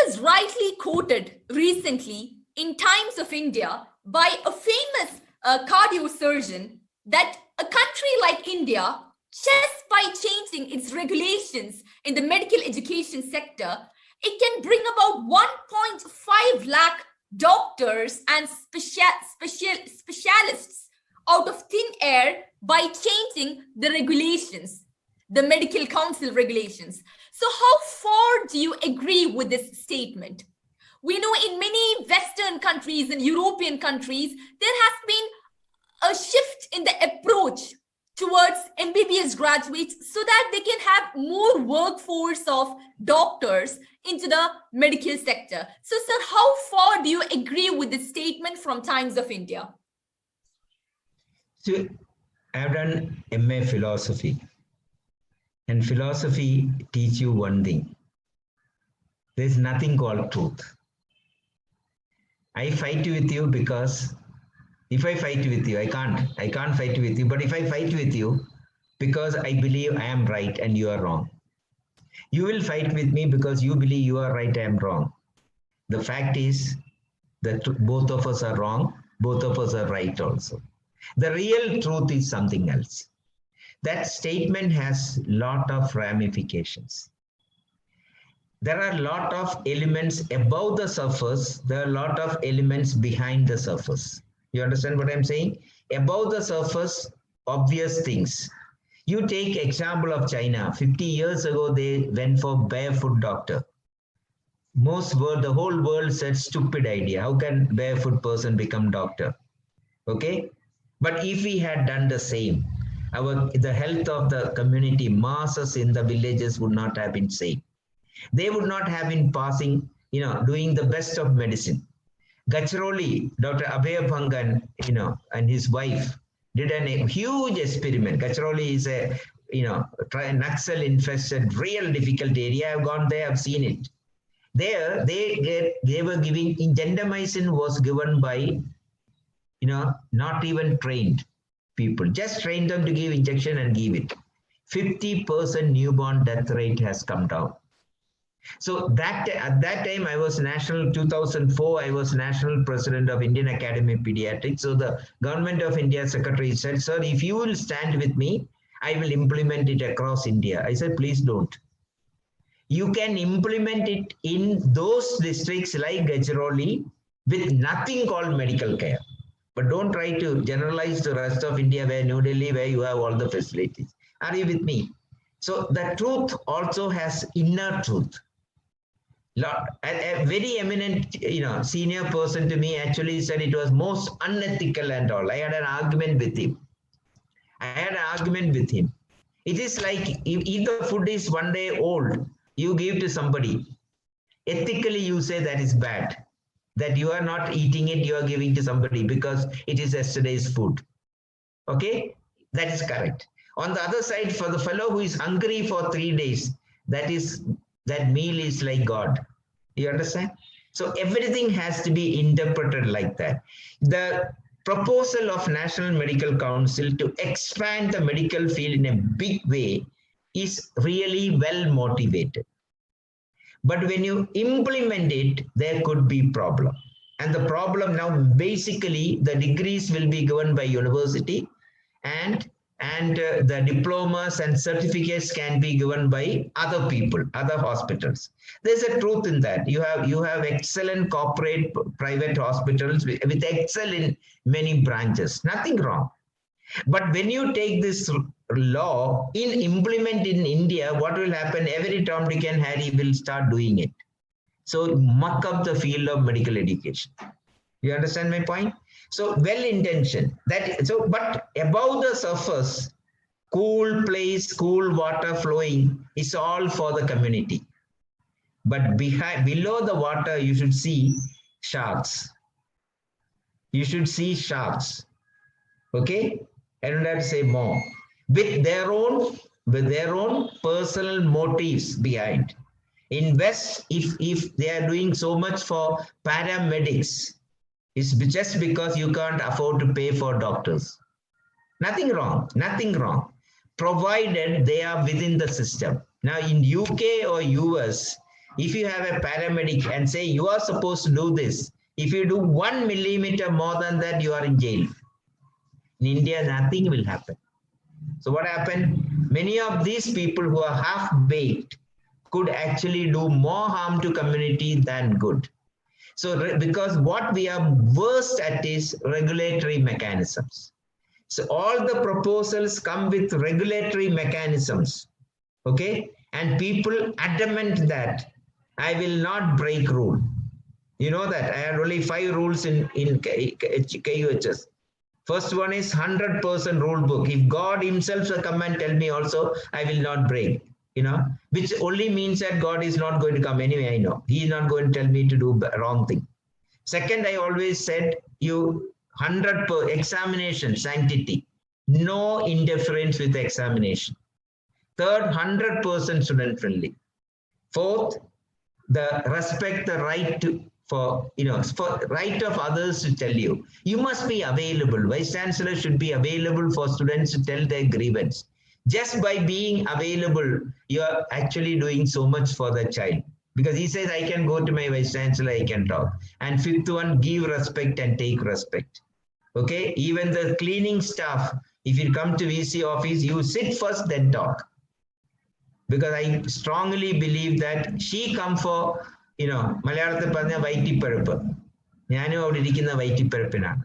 was rightly quoted recently in Times of India by a famous cardiosurgeon that a country like India, just by changing its regulations in the medical education sector, it can bring about 1.5 lakh doctors and specialists out of thin air by changing the regulations, the medical council regulations. So how far do you agree with this statement? We know in many Western countries and European countries, there has been a shift in the approach towards MBBS graduates so that they can have more workforce of doctors into the medical sector. So, sir, how far do you agree with the statement from Times of India? So, I've done MA philosophy, and philosophy teach you one thing. There's nothing called truth. I fight with you because if I fight with you, I can't fight with you. But if I fight with you, because I believe I am right and you are wrong. You will fight with me because you believe you are right, I am wrong. The fact is that both of us are wrong, both of us are right also. The real truth is something else. That statement has a lot of ramifications. There are a lot of elements above the surface, there are a lot of elements behind the surface. You understand what I'm saying? Above the surface, obvious things. You take example of China. 50 years ago, they went for barefoot doctor. The whole world said stupid idea. How can barefoot person become doctor? Okay? But if we had done the same, the health of the community, masses in the villages would not have been same. They would not have been passing, doing the best of medicine. Gacharoli, Dr. Abhay Bhangan, and his wife did a huge experiment. Gacharoli is a, Naxal infested, real difficult area. I've gone there, I've seen it. There, they were giving, gentamicin was given by, not even trained people. Just train them to give injection and give it. 50% newborn death rate has come down. So at that time, I was 2004, I was national president of Indian Academy of Pediatrics. So the government of India secretary said, sir, if you will stand with me, I will implement it across India. I said, please don't. You can implement it in those districts like Gajroli with nothing called medical care. But don't try to generalize the rest of India where New Delhi, where you have all the facilities. Are you with me? So the truth also has inner truth. A very eminent, senior person to me actually said it was most unethical and all. I had an argument with him. It is like if the food is 1 day old, you give to somebody. Ethically, you say that is bad. That you are not eating it, you are giving to somebody because it is yesterday's food. Okay? That is correct. On the other side, for the fellow who is hungry for 3 days, that meal is like God. You understand? So everything has to be interpreted like that. The proposal of National Medical Council to expand the medical field in a big way is really well motivated. But when you implement it, there could be problem. And the problem now, basically, the degrees will be given by university and the diplomas and certificates can be given by other people, other hospitals. There's a truth in that. You have excellent corporate private hospitals with excel in many branches. Nothing wrong. But when you take this law implement in India, what will happen? Every Tom, Dick and Harry will start doing it. So muck up the field of medical education. You understand my point? So well-intentioned. But above the surface, cool place, cool water flowing is all for the community. But below the water, you should see sharks. You should see sharks. Okay? I don't have to say more. With their own personal motives behind. In West, if they are doing so much for paramedics, it's just because you can't afford to pay for doctors. Nothing wrong, provided they are within the system. Now in UK or US, If you have a paramedic and say you are supposed to do this, if you do 1 millimeter more than that, you are in jail. In India, nothing will happen. So what happened? Many of these people who are half-baked could actually do more harm to community than good. So because what we are worst at is regulatory mechanisms. So all the proposals come with regulatory mechanisms, okay? And people adamant that I will not break rule. You know that I had only 5 rules in KUHS. First one is 100% rule book. If God himself will come and tell me also, I will not break, which only means that God is not going to come anyway. I know he is not going to tell me to do wrong thing. Second, I always said you 100% examination sanctity, no interference with the examination. Third, 100% student friendly. Fourth, the respect the right to for right of others to tell you. You must be available. Vice Chancellor should be available for students to tell their grievance. Just by being available, you are actually doing so much for the child. Because he says, I can go to my Vice Chancellor, I can talk. And fifth one, give respect and take respect. Okay, even the cleaning staff, if you come to VC office, you sit first, then talk. Because I strongly believe that she come for, Malayalatha പറഞ്ഞ വയറ്റിപ്പഴപ്പ്. ഞാനും അവിടെ ഇരിക്കുന്ന വയറ്റിപ്പഴപ്പിനാണ്.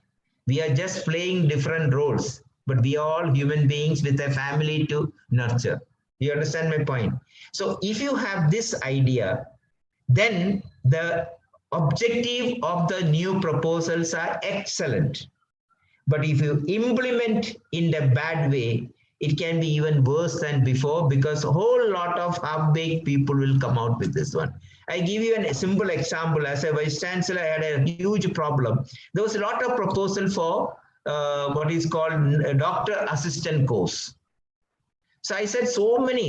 We are just playing different roles, but we are all human beings with a family to nurture. You understand my point? So if you have this idea, then the objective of the new proposals are excellent. But if you implement in a bad way, it can be even worse than before, because a whole lot of half-baked people will come out with this one. I give you a simple example. As a Vice Chancellor, I had a huge problem. There was a lot of proposal for what is called a doctor assistant course. So I said so many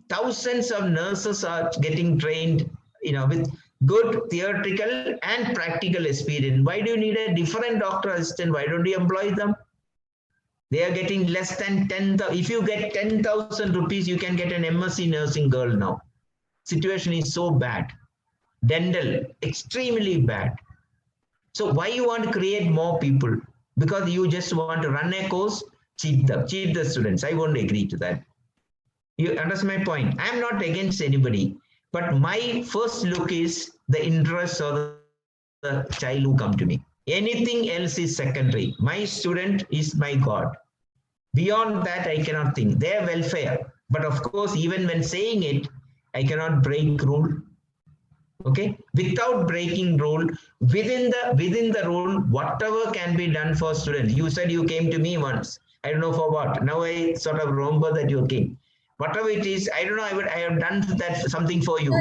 thousands of nurses are getting trained, with good theoretical and practical experience. Why do you need a different doctor assistant? Why don't you employ them? They are getting less than 10,000. If you get 10,000 rupees, you can get an MSc nursing girl now. Situation is so bad. Dental, extremely bad. So why you want to create more people? Because you just want to run a course, cheat the students. I won't agree to that. You understand my point? I am not against anybody, but my first look is the interests of the child who come to me. Anything else is secondary. My student is my God. Beyond that, I cannot think. Their welfare. But of course, even when saying it, I cannot break rule. Okay? Without breaking rule, within the rule, whatever can be done for students. You said you came to me once. I don't know for what. Now I sort of remember that you came. Whatever it is, I don't know. I have done that something for you.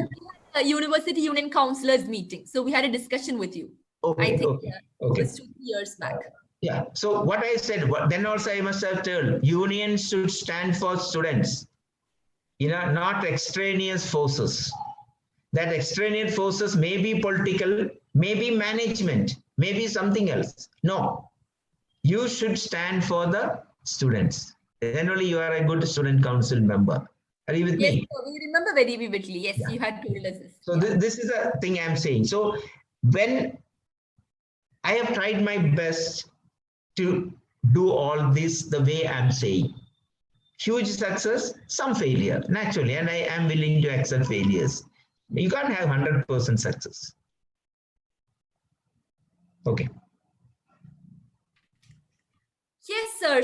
A University Union Councillors meeting. So we had a discussion with you. Okay. I think okay. it was 2 years back. Yeah. So what I said, then also I must have told, unions should stand for students, not extraneous forces. That extraneous forces may be political, may be management, may be something else. No, you should stand for the students. Then only you are a good student council member. Are you with me? Yes, we remember very vividly. Yes, you had told us this. So this is a thing I'm saying. So when I have tried my best to do all this the way I'm saying, huge success, some failure, naturally, and I am willing to accept failures. You can't have 100% success. Okay. Yes, sir.